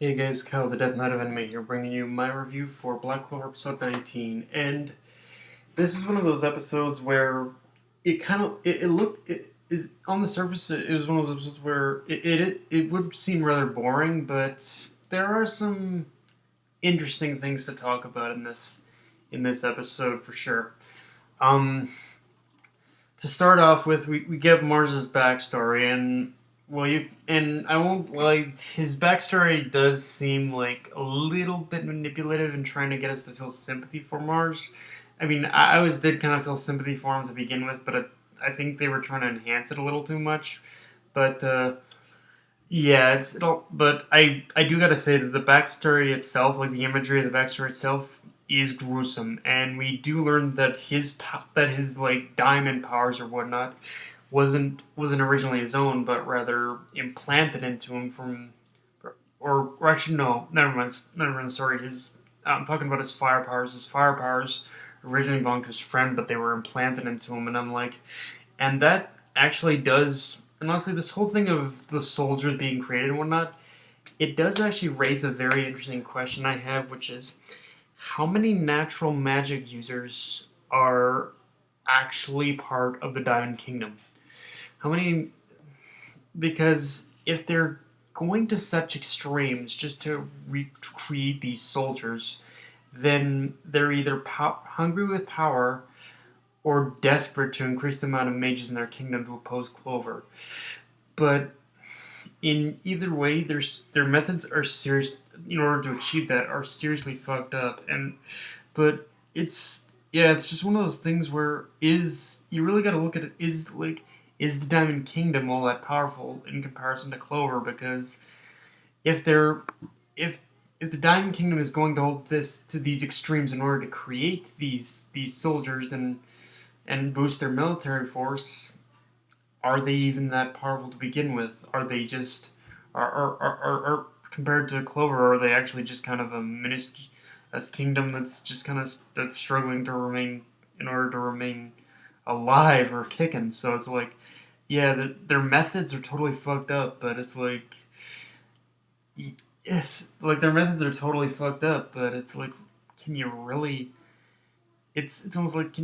Hey guys, Kyle the Death Knight of Anime here, bringing you my review for Black Clover episode 19. And this is one of those episodes where it is on the surface. It was one of those episodes where it would seem rather boring, but there are some interesting things to talk about in this episode for sure. Um, to start off with, we get Mars's backstory, and I won't like his backstory does seem like a little bit manipulative in trying to get us to feel sympathy for Mars. I mean, I always did kind of feel sympathy for him to begin with, but I think they were trying to enhance it a little too much. But yeah, it all. But I do gotta say that the backstory itself, like the imagery of the backstory itself, is gruesome, and we do learn that his like diamond powers or whatnot wasn't originally his own, but rather implanted into him from, or actually no, never mind. Sorry, his I'm talking about his fire powers. His fire powers originally belonged to his friend, but they were implanted into him, and I'm like, and that actually does. And honestly, this whole thing of the soldiers being created and whatnot, it does actually raise a very interesting question I have, which is how many natural magic users are actually part of the Diamond Kingdom? How many? Because if they're going to such extremes just to recreate these soldiers, then they're either hungry with power or desperate to increase the amount of mages in their kingdom to oppose Clover. But in either way, their methods are serious. In order to achieve that, are seriously fucked up. But it's yeah, it's just one of those things where is you really got to look at it. Is the Diamond Kingdom all that powerful in comparison to Clover? Because if they're if if the Diamond Kingdom is going to hold this to these extremes in order to create these soldiers and boost their military force, are they even that powerful to begin with? Are they just are compared to Clover? Are they actually just kind of a kingdom that's just kind of that's struggling to remain in order to remain alive or kicking? So it's like, yeah, their methods are totally fucked up, but it's like, yes, like their methods are totally fucked up, but it's like, can you really? It's almost like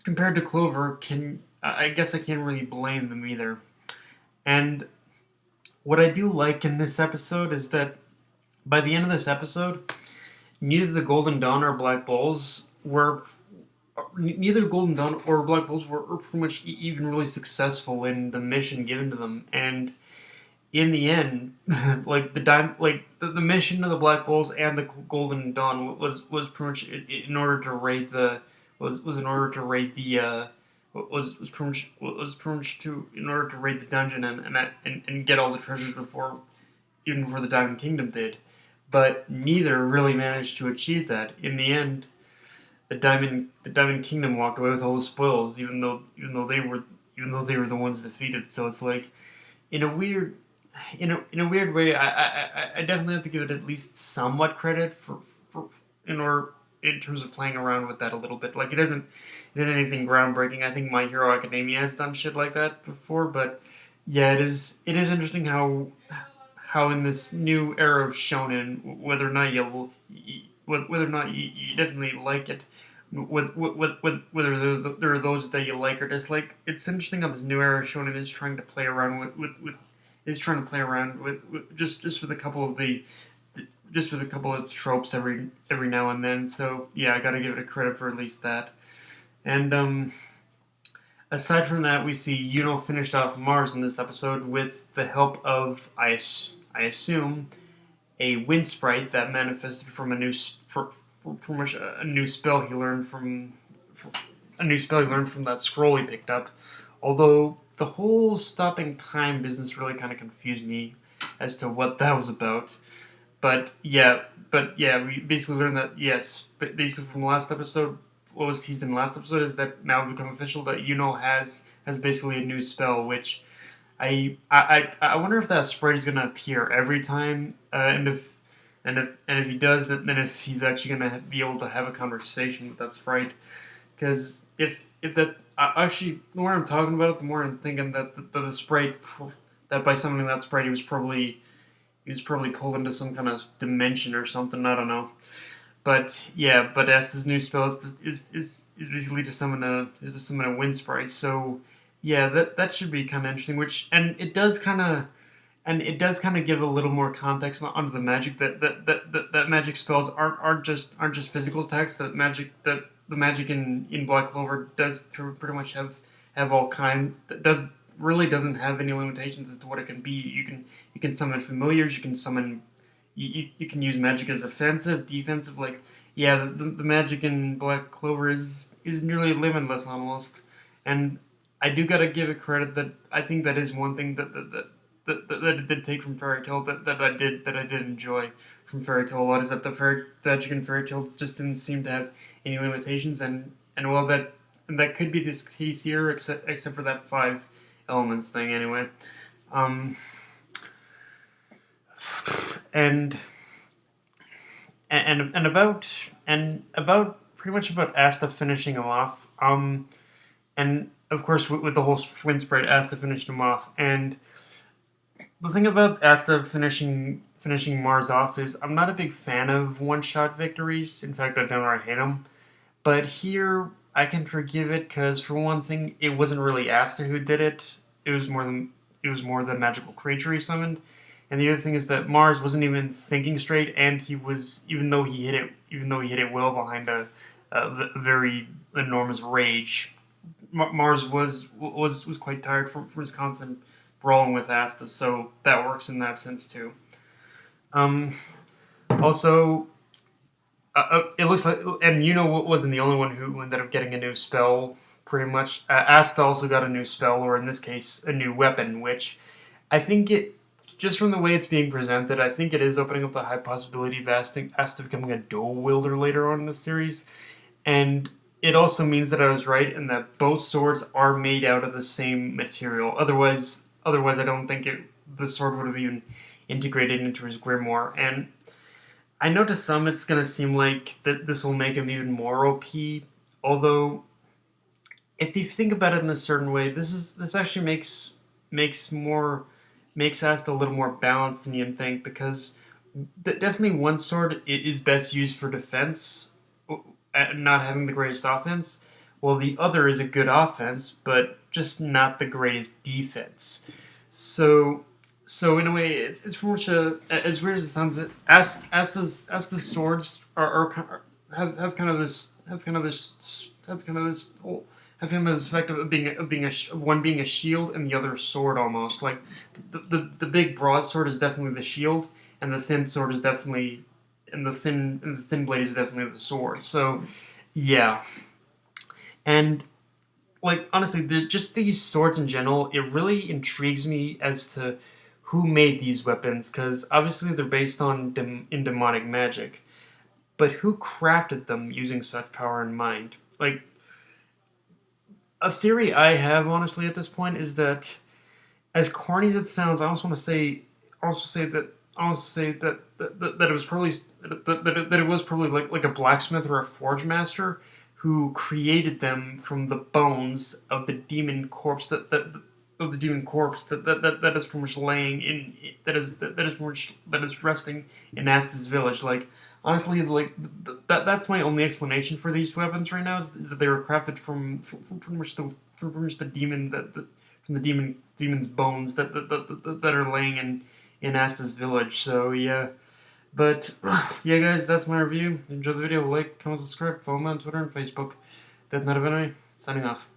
compared to Clover, can I guess I can't really blame them either. And what I do like in this episode is that by the end of this episode, neither the Golden Dawn or Black Bulls were neither Golden Dawn or Black Bulls were pretty much even really successful in the mission given to them. And in the end, like the mission of the Black Bulls and the Golden Dawn was pretty much in order to raid the was in order to raid the was pretty much to in order to raid the dungeon and get all the treasures before even before the Diamond Kingdom did. But neither really managed to achieve that. In the end, the Diamond Kingdom walked away with all the spoils, even though they were the ones defeated. So it's like in a weird in a weird way, I definitely have to give it at least somewhat credit for in order in terms of playing around with that a little bit. Like it isn't anything groundbreaking. I think My Hero Academia has done shit like that before, but yeah, it is interesting how in this new era of shonen, whether or not whether or not you definitely like it, whether there are those that you like or dislike. It's interesting how this new era of shonen is trying to play around with is trying to play around with just with a couple of the just with a couple of tropes every now and then. So yeah, I got to give it a credit for at least that. And aside from that, we see Yuno finished off Mars in this episode with the help of I assume a wind sprite that manifested from from a new spell he learned from a new spell he learned from that scroll he picked up. Although the whole stopping time business really kind of confused me as to what that was about. But yeah, we basically learned that yes, basically from the last episode, what was teased in the last episode is that now become official that Yuno has basically a new spell, which I wonder if that sprite is gonna appear every time, and if he does, then if he's actually gonna be able to have a conversation with that sprite, because if that actually the more I'm talking about it, the more I'm thinking that the sprite that by summoning that sprite he was probably He was probably pulled into some kind of dimension or something. I don't know. But yeah, but Asta's new spell is basically to summon a wind sprite. So yeah, that should be kind of interesting. Which it does kind of give a little more context onto the magic that magic spells aren't just physical attacks. That the magic in Black Clover does pretty much have all kind that doesn't have any limitations as to what it can be. You can summon familiars. You can summon you can use magic as offensive, defensive. Like yeah, the magic in Black Clover is nearly limitless almost. And I do gotta give it credit that I think that is one thing that it did take from Fairy Tail that I did enjoy from Fairy Tail a lot is that the fairy magic in Fairy Tail just didn't seem to have any limitations and well that could be this case here except for that 5 elements thing anyway. Um, and and about pretty much about Asta finishing him off. And of course with the whole Flint sprite, Asta finished him off. And the thing about Asta finishing Mars off is I'm not a big fan of one shot victories. In fact, I downright hate them. But here I can forgive it because for one thing, it wasn't really Asta who did it. It was more the magical creature he summoned. And the other thing is that Mars wasn't even thinking straight, and he was even though he hit it well behind a very enormous rage. Mars was quite tired from his constant brawling with Asta, so that works in that sense too. Um, Also, it looks like, and wasn't the only one who ended up getting a new spell. Pretty much, Asta also got a new spell, or in this case, a new weapon. Which I think it, just from the way it's being presented, I think it is opening up the high possibility of Asta becoming a dual wielder later on in the series. And it also means that I was right, and that both swords are made out of the same material. Otherwise, I don't think the sword would have even integrated into his grimoire. And I know to some it's gonna seem like that this will make him even more OP. Although, if you think about it in a certain way, this actually makes Asta a little more balanced than you'd think because definitely one sword is best used for defense, not having the greatest offense, while the other is a good offense, but just not the greatest defense. So, so in a way, it's pretty much as weird as it sounds. As the swords have kind of this effect of one being a shield and the other a sword almost. Like the big broadsword is definitely the shield, and the thin sword is definitely and the thin blade is definitely the sword. So yeah, and like honestly, just these swords in general, it really intrigues me as to who made these weapons because obviously they're based on in demonic magic, but who crafted them using such power in mind? Like a theory I have honestly at this point is that as corny as it sounds, I also say that it was probably that it was probably like a blacksmith or a forge master who created them from the bones of the demon corpse that is pretty much laying in that is resting in Asta's village. Like honestly, like that's my only explanation for these weapons right now is that they were crafted from pretty much the demon from the demon's bones that are laying in Asta's village. So yeah. But yeah, guys, that's my review. Enjoy the video. Like, comment, subscribe, follow me on Twitter and Facebook. Death Knight of Enemy, signing off.